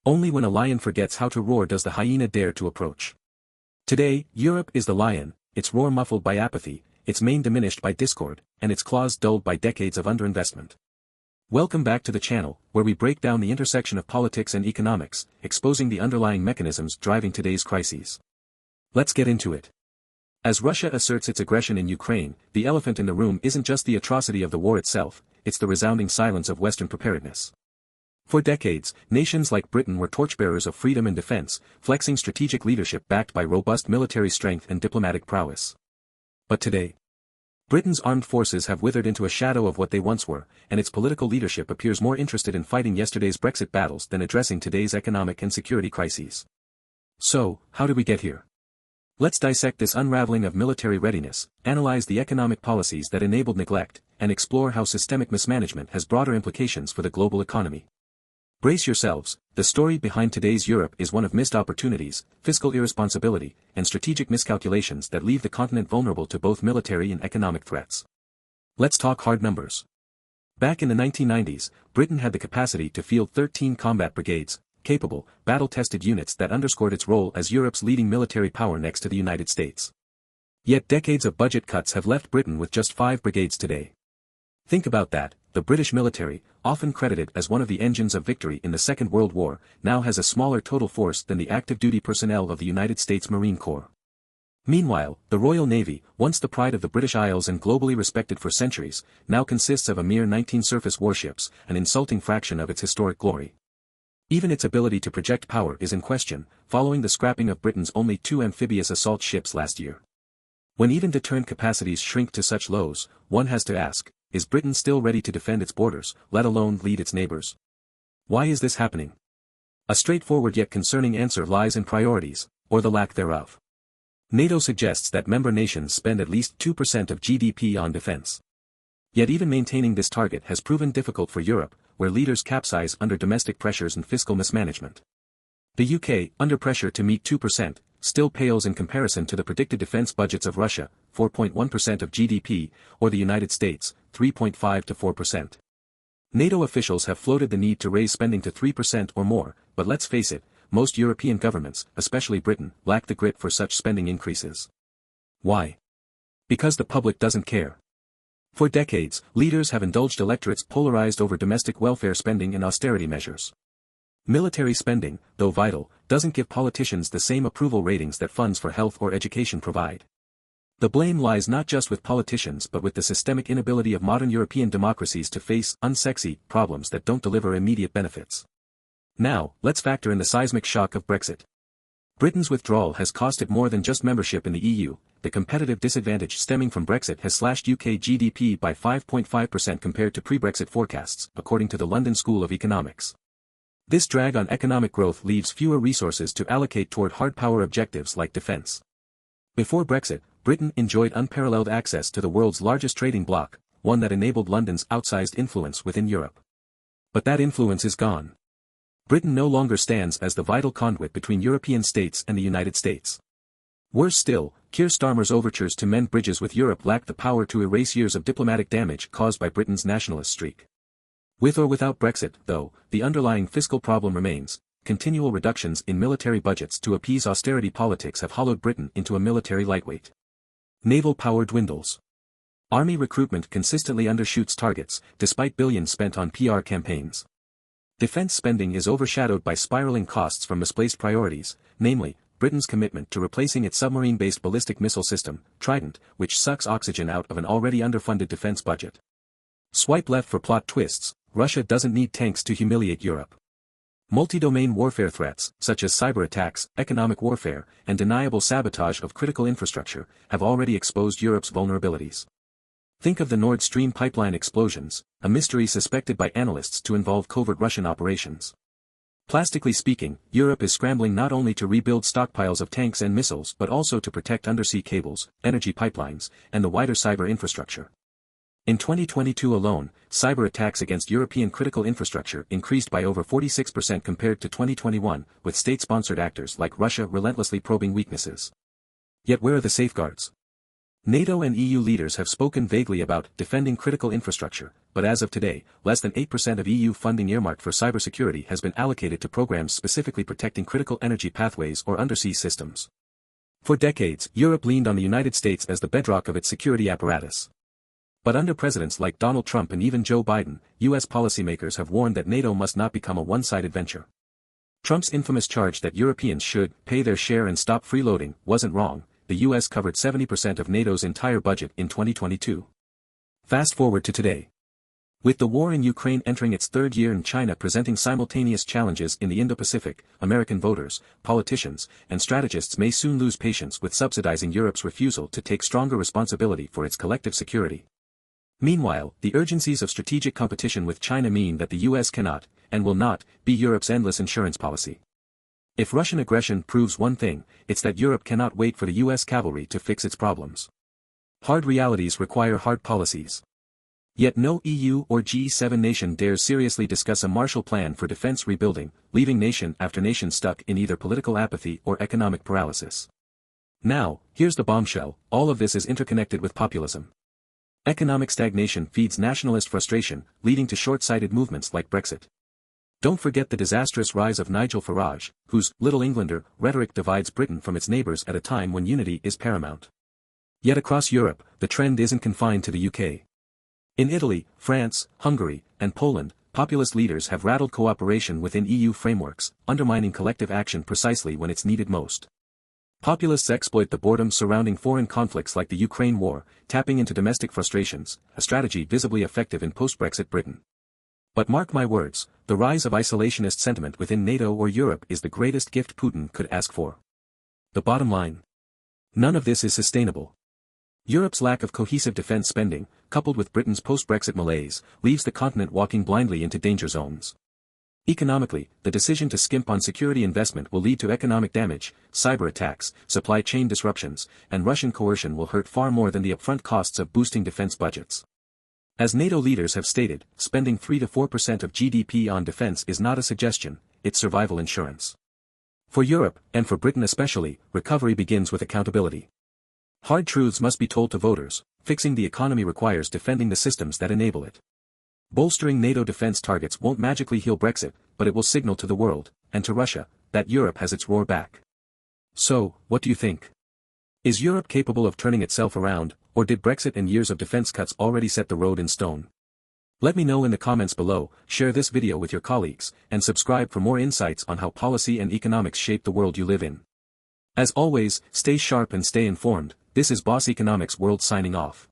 Only when a lion forgets how to roar does the hyena dare to approach. Today, Europe is the lion, its roar muffled by apathy, its mane diminished by discord, and its claws dulled by decades of underinvestment. Welcome back to the channel, where we break down the intersection of politics and economics, exposing the underlying mechanisms driving today's crises. Let's get into it. As Russia asserts its aggression in Ukraine, the elephant in the room isn't just the atrocity of the war itself, it's the resounding silence of Western preparedness. For decades, nations like Britain were torchbearers of freedom and defense, flexing strategic leadership backed by robust military strength and diplomatic prowess. But today, Britain's armed forces have withered into a shadow of what they once were, and its political leadership appears more interested in fighting yesterday's Brexit battles than addressing today's economic and security crises. So, how did we get here? Let's dissect this unraveling of military readiness, analyze the economic policies that enabled neglect, and explore how systemic mismanagement has broader implications for the global economy. Brace yourselves, the story behind today's Europe is one of missed opportunities, fiscal irresponsibility, and strategic miscalculations that leave the continent vulnerable to both military and economic threats. Let's talk hard numbers. Back in the 1990s, Britain had the capacity to field 13 combat brigades, capable, battle-tested units that underscored its role as Europe's leading military power next to the United States. Yet decades of budget cuts have left Britain with just 5 brigades today. Think about that. The British military, often credited as one of the engines of victory in the Second World War, now has a smaller total force than the active duty personnel of the United States Marine Corps. Meanwhile, the Royal Navy, once the pride of the British Isles and globally respected for centuries, now consists of a mere 19 surface warships, an insulting fraction of its historic glory. Even its ability to project power is in question, following the scrapping of Britain's only 2 amphibious assault ships last year. When even deterrent capacities shrink to such lows, one has to ask, is Britain still ready to defend its borders, let alone lead its neighbors? Why is this happening? A straightforward yet concerning answer lies in priorities, or the lack thereof. NATO suggests that member nations spend at least 2% of GDP on defense. Yet even maintaining this target has proven difficult for Europe, where leaders capsize under domestic pressures and fiscal mismanagement. The UK, under pressure to meet 2%, still pales in comparison to the predicted defense budgets of Russia, 4.1% of GDP, or the United States, 3.5 to 4%. NATO officials have floated the need to raise spending to 3% or more, but let's face it, most European governments, especially Britain, lack the grit for such spending increases. Why? Because the public doesn't care. For decades, leaders have indulged electorates polarized over domestic welfare spending and austerity measures. Military spending, though vital, doesn't give politicians the same approval ratings that funds for health or education provide. The blame lies not just with politicians but with the systemic inability of modern European democracies to face unsexy problems that don't deliver immediate benefits. Now, let's factor in the seismic shock of Brexit. Britain's withdrawal has cost it more than just membership in the EU. The competitive disadvantage stemming from Brexit has slashed UK GDP by 5.5% compared to pre-Brexit forecasts, according to the London School of Economics. This drag on economic growth leaves fewer resources to allocate toward hard power objectives like defense. Before Brexit, Britain enjoyed unparalleled access to the world's largest trading bloc, one that enabled London's outsized influence within Europe. But that influence is gone. Britain no longer stands as the vital conduit between European states and the United States. Worse still, Keir Starmer's overtures to mend bridges with Europe lack the power to erase years of diplomatic damage caused by Britain's nationalist streak. With or without Brexit, though, the underlying fiscal problem remains. Continual reductions in military budgets to appease austerity politics have hollowed Britain into a military lightweight. Naval power dwindles. Army recruitment consistently undershoots targets, despite billions spent on PR campaigns. Defense spending is overshadowed by spiraling costs from misplaced priorities, namely, Britain's commitment to replacing its submarine-based ballistic missile system, Trident, which sucks oxygen out of an already underfunded defense budget. Swipe left for plot twists. Russia doesn't need tanks to humiliate Europe. Multi-domain warfare threats, such as cyber attacks, economic warfare, and deniable sabotage of critical infrastructure, have already exposed Europe's vulnerabilities. Think of the Nord Stream pipeline explosions, a mystery suspected by analysts to involve covert Russian operations. Plastically speaking, Europe is scrambling not only to rebuild stockpiles of tanks and missiles but also to protect undersea cables, energy pipelines, and the wider cyber infrastructure. In 2022 alone, cyber attacks against European critical infrastructure increased by over 46% compared to 2021, with state-sponsored actors like Russia relentlessly probing weaknesses. Yet where are the safeguards? NATO and EU leaders have spoken vaguely about defending critical infrastructure, but as of today, less than 8% of EU funding earmarked for cybersecurity has been allocated to programs specifically protecting critical energy pathways or undersea systems. For decades, Europe leaned on the United States as the bedrock of its security apparatus. But under presidents like Donald Trump and even Joe Biden, US policymakers have warned that NATO must not become a one-sided venture. Trump's infamous charge that Europeans should pay their share and stop freeloading wasn't wrong. The US covered 70% of NATO's entire budget in 2022. Fast forward to today. With the war in Ukraine entering its third year and China presenting simultaneous challenges in the Indo-Pacific, American voters, politicians, and strategists may soon lose patience with subsidizing Europe's refusal to take stronger responsibility for its collective security. Meanwhile, the urgencies of strategic competition with China mean that the US cannot, and will not, be Europe's endless insurance policy. If Russian aggression proves one thing, it's that Europe cannot wait for the US cavalry to fix its problems. Hard realities require hard policies. Yet no EU or G7 nation dares seriously discuss a Marshall Plan for defense rebuilding, leaving nation after nation stuck in either political apathy or economic paralysis. Now, here's the bombshell: all of this is interconnected with populism. Economic stagnation feeds nationalist frustration, leading to short-sighted movements like Brexit. Don't forget the disastrous rise of Nigel Farage, whose Little Englander rhetoric divides Britain from its neighbours at a time when unity is paramount. Yet across Europe, the trend isn't confined to the UK. In Italy, France, Hungary, and Poland, populist leaders have rattled cooperation within EU frameworks, undermining collective action precisely when it's needed most. Populists exploit the boredom surrounding foreign conflicts like the Ukraine war, tapping into domestic frustrations, a strategy visibly effective in post-Brexit Britain. But mark my words, the rise of isolationist sentiment within NATO or Europe is the greatest gift Putin could ask for. The bottom line: none of this is sustainable. Europe's lack of cohesive defense spending, coupled with Britain's post-Brexit malaise, leaves the continent walking blindly into danger zones. Economically, the decision to skimp on security investment will lead to economic damage, cyber attacks, supply chain disruptions, and Russian coercion will hurt far more than the upfront costs of boosting defense budgets. As NATO leaders have stated, spending 3 to 4% of GDP on defense is not a suggestion, it's survival insurance. For Europe, and for Britain especially, recovery begins with accountability. Hard truths must be told to voters: fixing the economy requires defending the systems that enable it. Bolstering NATO defense targets won't magically heal Brexit, but it will signal to the world, and to Russia, that Europe has its roar back. So, what do you think? Is Europe capable of turning itself around, or did Brexit and years of defense cuts already set the road in stone? Let me know in the comments below, share this video with your colleagues, and subscribe for more insights on how policy and economics shape the world you live in. As always, stay sharp and stay informed. This is Boss Economics World signing off.